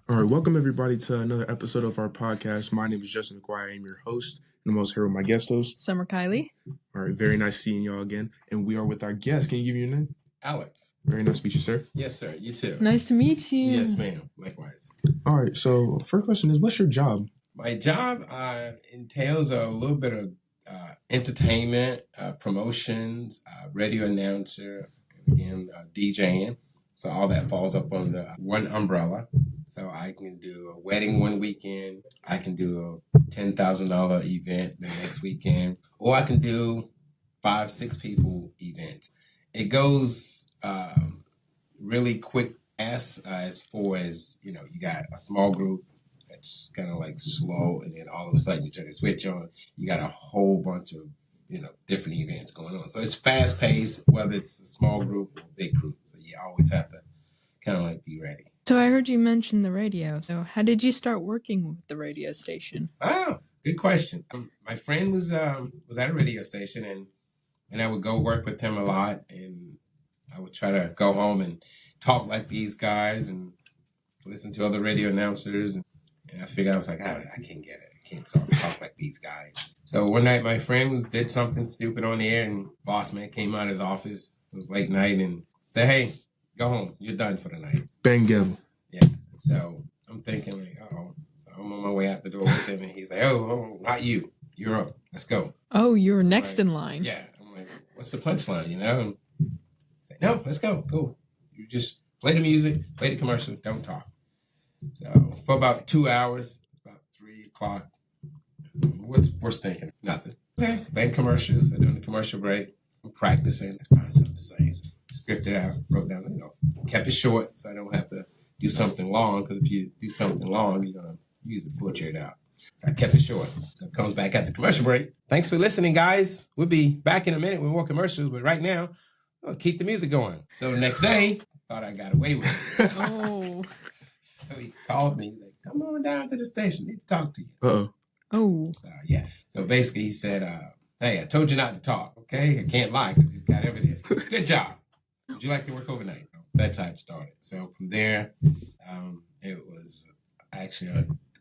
All right, welcome everybody to another episode of our podcast. My name is Justin McGuire. I'm your host, and I'm also here with my guest host, Summer Kylie. All right, very nice seeing y'all again. And we are with our guest. Can you give me your name? Alex. Very nice to meet you, sir. Yes, sir. You too. Nice to meet you. Yes, ma'am. Likewise. All right, so first question is, what's your job? My job entails a little bit of entertainment, promotions, radio announcer, and again, DJing. So all that falls up under one umbrella. So I can do a wedding one weekend. I can do a $10,000 event the next weekend. Or I can do 5-6 people events. It goes really quick as far as, you got a small group that's kind of like slow, and then all of a sudden you turn the switch on, you got a whole bunch of, different events going on. So it's fast paced, whether it's a small group or a big group. So you always have to kind of like be ready. So I heard you mention the radio. So how did you start working with the radio station? Oh, good question. My friend was at a radio station, and I would go work with him a lot, and I would try to go home and talk like these guys and listen to other radio announcers. And I figured, I was like, I can't get it. I can't talk like these guys. So one night my friend did something stupid on the air, and boss man came out of his office. It was late night, and said, hey, go home. You're done for the night. Bang gavel. Yeah. So I'm thinking like, uh-oh. So I'm on my way out the door with him, and he's like, oh, not you. You're up. Let's go. Oh, you're next in line. Yeah. I'm like, what's the punchline, And say, no, let's go. Cool. You just play the music, play the commercial, don't talk. So for about 2 hours, about 3 o'clock, what's thinking? Nothing. Okay. Then commercials. I'm doing the commercial break. I'm practicing. Find something to say. Scripted out, wrote down, kept it short so I don't have to do something long, because if you do something long, you're going to usually butcher it out. So I kept it short. So it comes back at the commercial break. Thanks for listening, guys. We'll be back in a minute with more commercials, but right now, I'll keep the music going. So the next day, thought I got away with it. Oh. So he called me. He's like, come on down to the station. I need to talk to you. Uh-oh. Oh. So, yeah. So basically he said, hey, I told you not to talk, okay? I can't lie because he's got evidence. Good job. Would you like to work overnight? That's how it started. So from there, it was actually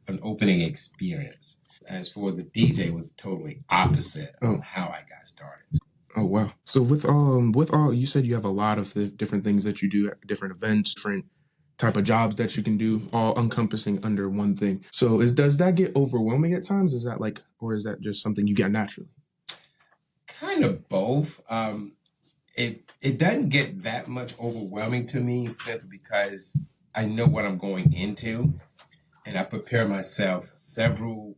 an opening experience. As for the DJ, it was totally opposite of how I got started. Oh, wow. So with all, you said you have a lot of the different things that you do at different events, different type of jobs that you can do, all encompassing under one thing. So does that get overwhelming at times? Is that or is that just something you get naturally? Kind of both. It doesn't get that much overwhelming to me simply because I know what I'm going into, and I prepare myself several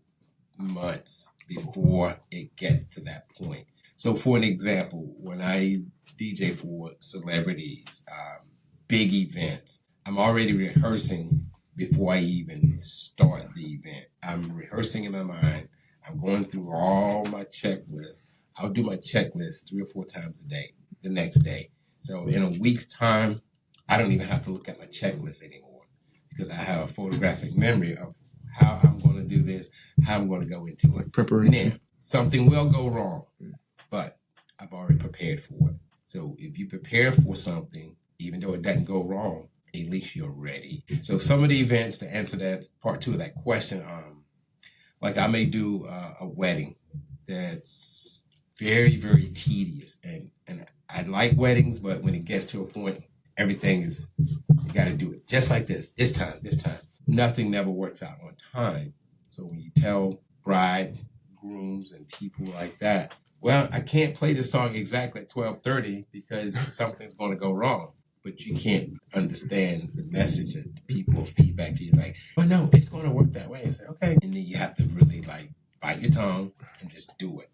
months before it gets to that point. So for an example, when I DJ for celebrities, big events, I'm already rehearsing before I even start the event. I'm rehearsing in my mind. I'm going through all my checklists. I'll do my checklist 3 or 4 times a day the next day. So in a week's time, I don't even have to look at my checklist anymore because I have a photographic memory of how I'm going to do this, how I'm going to go into it. Preparation. And then something will go wrong, but I've already prepared for it. So if you prepare for something, even though it doesn't go wrong, at least you're ready. So some of the events, to answer that part 2 of that question, like I may do a wedding that's very, very tedious. And I like weddings, but when it gets to a point, everything is, you got to do it just like this time. Nothing never works out on time. So when you tell bride, grooms, and people like that, well, I can't play this song exactly at 12:30 because something's going to go wrong. But you can't understand the message that people feedback to you. Like, well, no, it's going to work that way. And say, okay. And then you have to really bite your tongue and just do it.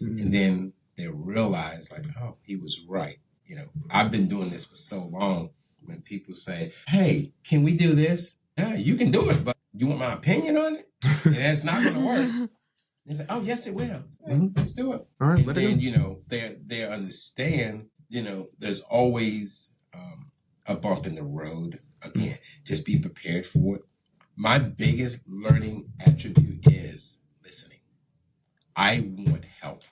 Mm-hmm. And then they realize oh, he was right. I've been doing this for so long. When people say, hey, can we do this? Yeah, you can do it, but you want my opinion on it? And that's not going to work. They say, oh, yes, it will. Let's do it. All right. And then, they understand, there's always a bump in the road. Again, just be prepared for it. My biggest learning attribute is listening. I want help.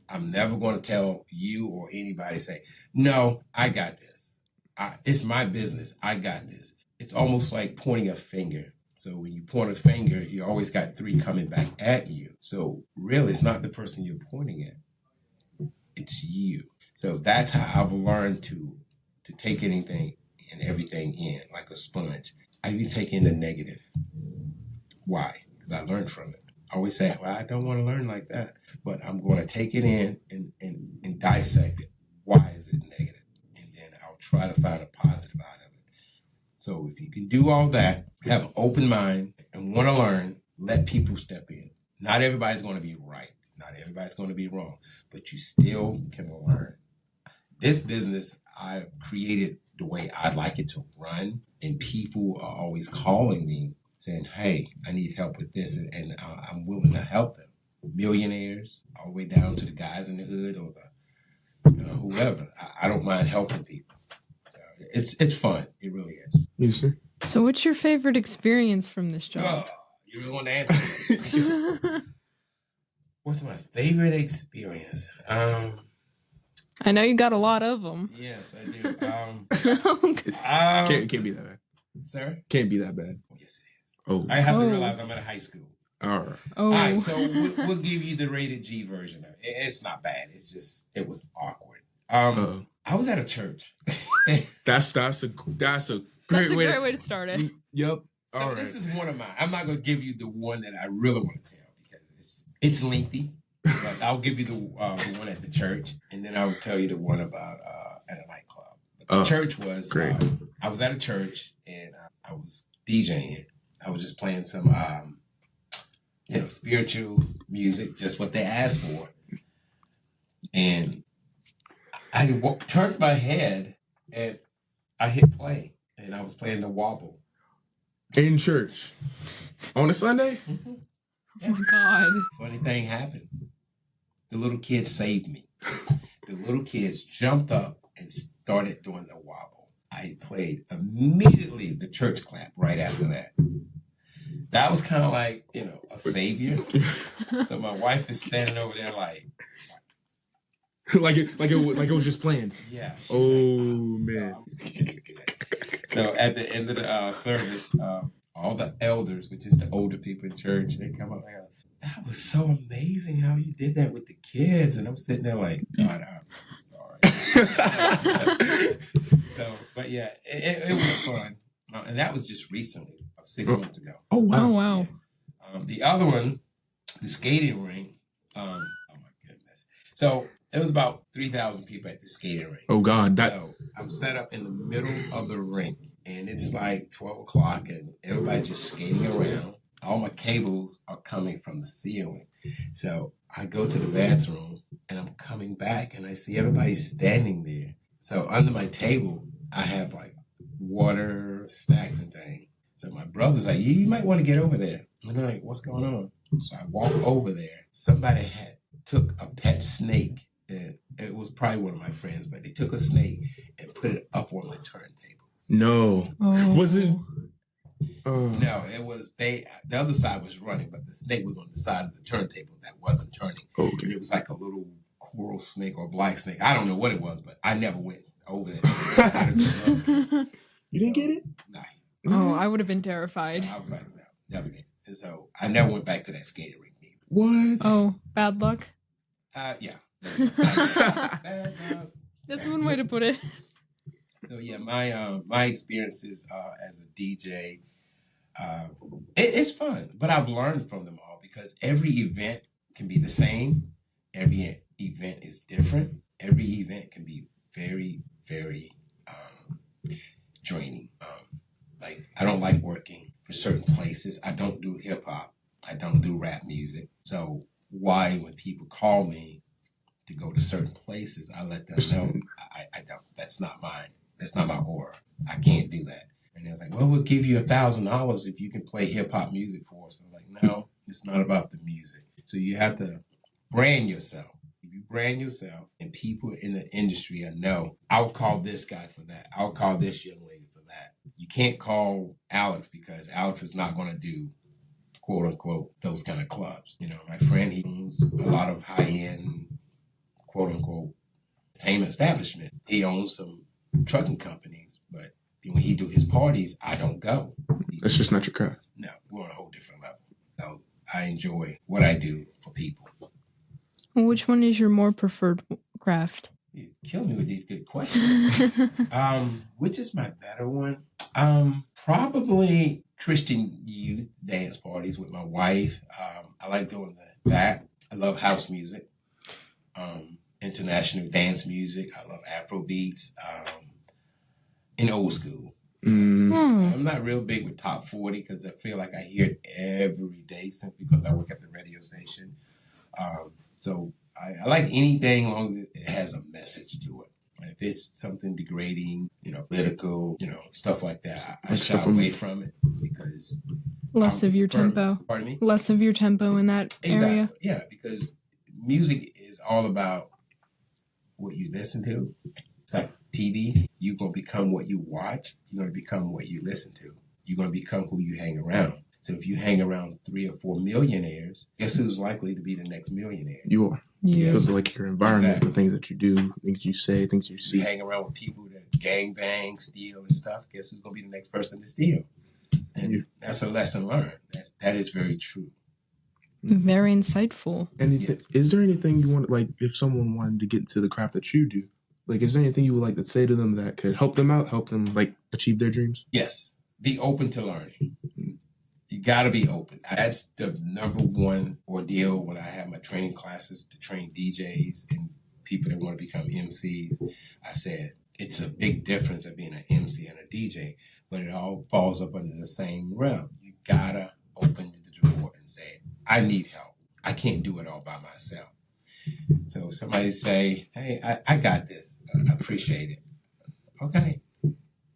I'm never going to tell you or anybody, say, no, I got this. It's my business. I got this. it's almost like pointing a finger. So when you point a finger, you always got three coming back at you. So really, it's not the person you're pointing at. It's you. So that's how I've learned to take anything and everything in like a sponge. I even take in the negative. Why? Because I learned from it. I always say, well, I don't want to learn like that, but I'm going to take it in and dissect it. Why is it negative? And then I'll try to find a positive out of it. So if you can do all that, have an open mind and want to learn, let people step in. Not everybody's going to be right. Not everybody's going to be wrong, but you still can learn. This business, I created the way I'd like it to run, and people are always calling me saying, hey, I need help with this, and I'm willing to help them. Millionaires, all the way down to the guys in the hood or the whoever. I don't mind helping people. So it's fun. It really is. Yes, sir. So what's your favorite experience from this job? Oh, you really want to answer this? What's my favorite experience? I know you got a lot of them. Yes, I do. Can't be that bad. Sir? Can't be that bad. Oh, yes, it is. Oh. I have to realize I'm at a high school. All right. Oh. All right, so we'll give you the rated G version of it. It's not bad. It's just, it was awkward. I was at a church. That's a great That's a way. great way to start it. Yep. So All right. this is one of mine. I'm not going to give you the one that I really want to tell because it's lengthy. But I'll give you the one at the church, and then I'll tell you the one about at a nightclub. But the church was great. I was at a church and I was DJing. I was just playing some spiritual music, just what they asked for. And I turned my head and I hit play, and I was playing the wobble In church on a Sunday. Oh my God. Funny thing happened. The little kids saved me. The little kids jumped up and started doing the wobble. I played immediately the church clap right after that. That was kind of like, a savior. So my wife is standing over there like like it was just planned. yeah. She Oh was like, man. So at the end of the service, all the elders, which is the older people in church, they come up and go, that was so amazing how you did that with the kids. And I'm sitting there like, God, I'm so sorry. But yeah, it was fun. And that was just recently, 6 months ago. Oh wow. Oh wow. The other one, the skating rink. Oh my goodness. So there was about 3,000 people at the skating rink. Oh God. So I'm set up in the middle of the rink, and it's like 12 o'clock, and everybody's just skating around. All my cables are coming from the ceiling. So I go to the bathroom, and I'm coming back, and I see everybody standing there. So under my table, I have like water, snacks, and things. So my brother's like, you might want to get over there. I'm like, what's going on? So I walk over there. Somebody took a pet snake, and it was probably one of my friends, but they took a snake and put it up on my turntables. No. Oh. Was it? No, it was the other side was running, but the snake was on the side of the turntable that wasn't turning. Okay. And it was like a little coral snake or black snake. I don't know what it was, but I never went over there. You didn't get it? Nah. Oh, I would have been terrified. So I was like, no, never get it. And so I never went back to that skating rink either. What? Oh, bad luck. Yeah. Bad luck. That's one way to put it. So yeah, my experiences as a DJ, it's fun, but I've learned from them all because every event can be the same. Every event is different. Every event can be very, very draining. Like I don't like working for certain places. I don't do hip hop. I don't do rap music. So why, when people call me to go to certain places, I let them know I don't. That's not mine. That's not my aura. I can't do that. And they was like, well, we'll give you $1,000 if you can play hip hop music for us. I'm like, no, it's not about the music. So you have to brand yourself. If you brand yourself and people in the industry know, I'll call this guy for that. I'll call this young lady for that. You can't call Alex because Alex is not going to do, quote unquote, those kind of clubs. My friend, he owns a lot of high-end, quote unquote, entertainment establishment. He owns some trucking companies, but when he do his parties, I don't go. That's just not your craft. No, we're on a whole different level. So I enjoy what I do for people. Well, which one is your more preferred craft? You kill me with these good questions. Which is my better one? Probably Christian youth dance parties with my wife. I like doing that. I love house music, international dance music. I love Afro beats, and old school. I'm not real big with top 40 because I feel like I hear it every day simply because I work at the radio station. So I like anything long as it has a message to it. If it's something degrading, political, stuff like that, I shy away from it because less of your tempo. Pardon me? Less of your tempo in that area. Yeah, because music is all about what you listen to. It's like TV. You're going to become what you watch. You're going to become what you listen to. You're going to become who you hang around. So if you hang around 3 or 4 millionaires, guess who's likely to be the next millionaire? You are. Yeah. Because like your environment, the things that you do, things you say, things you see. You hang around with people that gang bang, steal and stuff, guess who's going to be the next person to steal? And that's a lesson learned. That is very true. Very insightful. Is there anything you want, like, if someone wanted to get into the craft that you do, like, is there anything you would like to say to them that could help them out, help them, like, achieve their dreams? Yes. Be open to learning. You got to be open. That's the number one ordeal when I have my training classes to train DJs and people that want to become MCs. I said, it's a big difference of being an MC and a DJ, but it all falls up under the same realm. You got to open the door and say, I need help. I can't do it all by myself. So somebody say, hey, I got this. I appreciate it. Okay.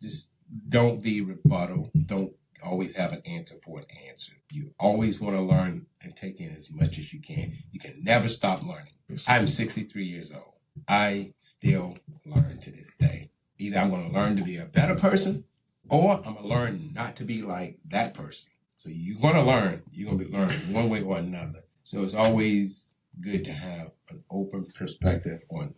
Just don't be rebuttal. Don't always have an answer for an answer. You always want to learn and take in as much as you can. You can never stop learning. I'm 63 years old. I still learn to this day. Either I'm going to learn to be a better person or I'm going to learn not to be like that person. So you're going to learn. You're going to be learning one way or another. So it's always good to have an open perspective on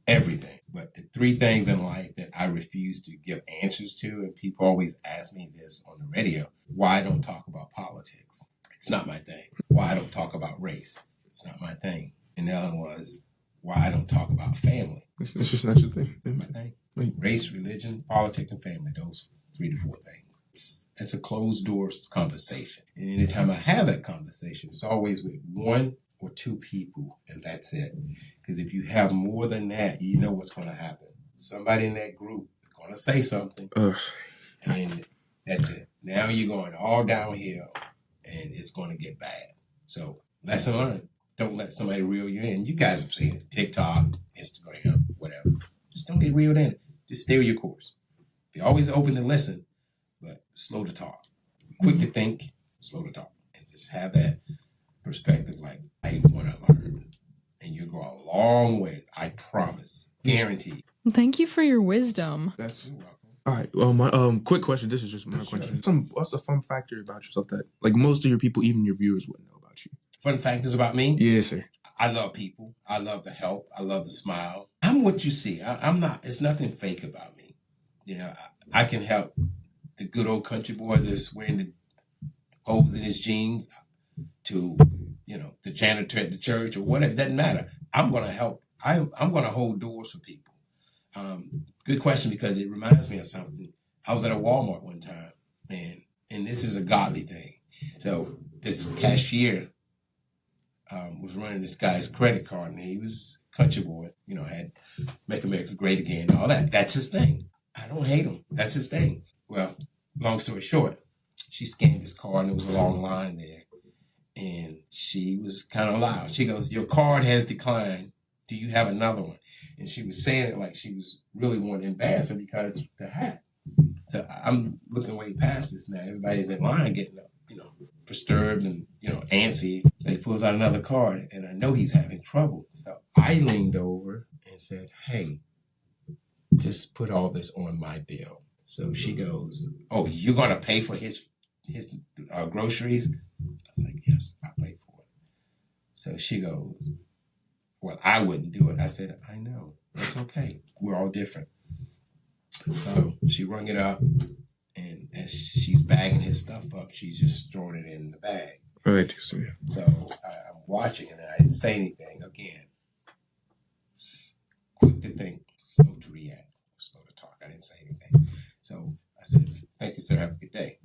everything. But the 3 things in life that I refuse to give answers to, and people always ask me this on the radio, why I don't talk about politics. It's not my thing. Why I don't talk about race. It's not my thing. And the other was why I don't talk about family. It's just not your thing. It's my thing. Like race, religion, politics, and family. Those 3 to 4 things. It's a closed doors conversation. And anytime I have that conversation, it's always with 1 or 2 people, and that's it. Because if you have more than that, you know what's going to happen. Somebody in that group is going to say something, and that's it. Now you're going all downhill, and it's going to get bad. So lesson learned. Don't let somebody reel you in. You guys have seen it. TikTok, Instagram, whatever. Just don't get reeled in. Just stay with your course. Be always open to listen, but slow to talk. Quick to think, slow to talk. And just have that perspective like, I want to learn. And you'll go a long way. I promise. Guaranteed. Thank you for your wisdom. You're welcome. All right. Well, my quick question. This is just my question. What's a fun factor about yourself that, like, most of your people, even your viewers, wouldn't know about you? Fun factors about me? Yes, sir. I love people. I love the help. I love the smile. I'm what you see. I'm not. It's nothing fake about me. I can help the good old country boy that's wearing the holes in his jeans to, the janitor at the church or whatever. It doesn't matter. I'm going to help. I'm going to hold doors for people. Good question, because it reminds me of something. I was at a Walmart one time, and this is a godly thing. So this cashier was running this guy's credit card, and he was country boy, had Make America Great Again, all that. That's his thing. I don't hate him. That's his thing. Well, long story short, she scanned his card, and there was a long line there. And she was kind of loud. She goes, "Your card has declined. Do you have another one?" And she was saying it like she was really wanting to embarrass her because the hat. So I'm looking way past this now. Everybody's in line getting up, disturbed and, antsy. So he pulls out another card, and I know he's having trouble. So I leaned over and said, "Hey, just put all this on my bill." So she goes, "Oh, you're going to pay for his groceries?" I was like, "Yes, I'll pay for it." So she goes, "Well, I wouldn't do it." I said, "I know. It's okay. We're all different." So she rung it up, and as she's bagging his stuff up, she's just throwing it in the bag. Oh, I do see. So I'm watching, and I didn't say anything. Again, quick to think, slow to react, slow to talk. I didn't say anything. So I said, "Thank you, sir. Have a good day."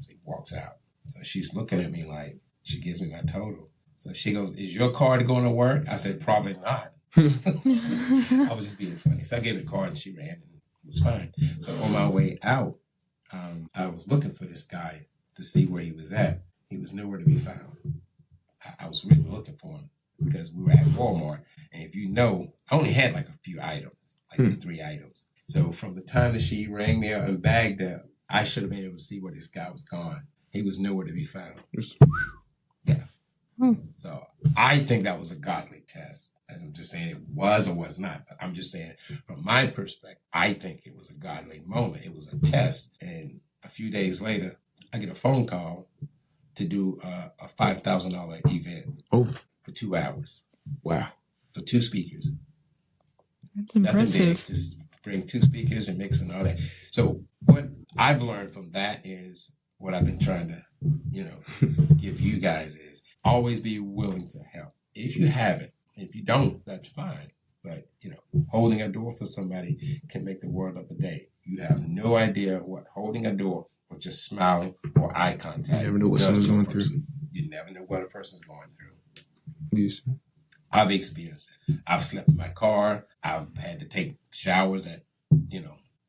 So he walks out. So she's looking at me like, she gives me my total. So she goes, "Is your card going to work?" I said, "Probably not." I was just being funny. So I gave her the card, and she ran, and it was fine. So on my way out, I was looking for this guy to see where he was at. He was nowhere to be found. I was really looking for him because we were at Walmart. And if you know, I only had like a few items, like 3 items. So from the time that she rang me up and bagged up, I should have been able to see where this guy was gone. He was nowhere to be found. Yeah. So I think that was a godly test. And I'm just saying it was or was not. But I'm just saying from my perspective, I think it was a godly moment. It was a test. And a few days later, I get a phone call to do a $5,000 event for 2 hours. Wow. For 2 speakers. That's Nothing impressive. big. Just bring 2 speakers and mix and all that. So what I've learned from that is what I've been trying to, give you guys is always be willing to help. If you haven't, if you don't, that's fine. But, holding a door for somebody can make the world of a day. You have no idea what holding a door or just smiling or eye contact. You never know what someone's going through. You never know what a person's going through. Yes. I've experienced it. I've slept in my car. I've had to take showers at,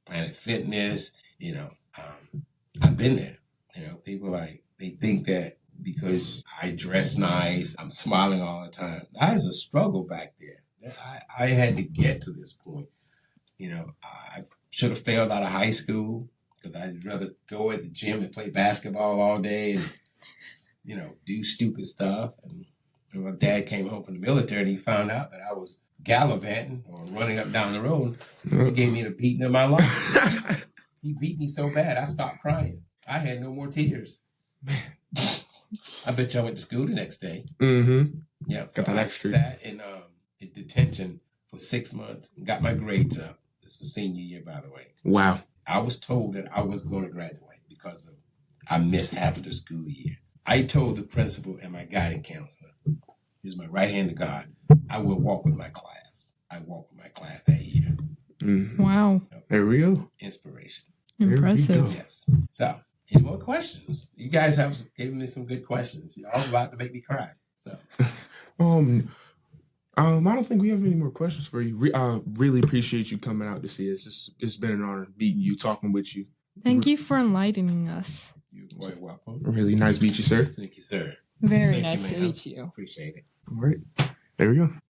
Planet Fitness. I've been there. People they think that because I dress nice, I'm smiling all the time. That is a struggle back there. I had to get to this point. I should have failed out of high school because I'd rather go at the gym and play basketball all day and, do stupid stuff. And my dad came home from the military and he found out that I was gallivanting or running up down the road. He gave me the beating of my life. He beat me so bad, I stopped crying. I had no more tears. I bet you I went to school the next day. Mm-hmm. Yeah, so I sat in detention for 6 months and got my grades up. This was senior year, by the way. Wow. I was told that I was going to graduate because I missed half of the school year. I told the principal and my guidance counselor, he's my right hand to God, I will walk with my class. I walked with my class that year. Mm-hmm. Wow. There we go. Inspiration. Impressive. Yes. So, any more questions? You guys have given me some good questions. You're all about to make me cry. So, I don't think we have any more questions for you. Really appreciate you coming out to see us. It's been an honor meeting you, talking with you. Thank you for enlightening us. you're quite welcome. Really nice to meet you, sir. Thank you, sir. Very Thank nice you, to ma'am. meet you. Appreciate it. All right. There we go.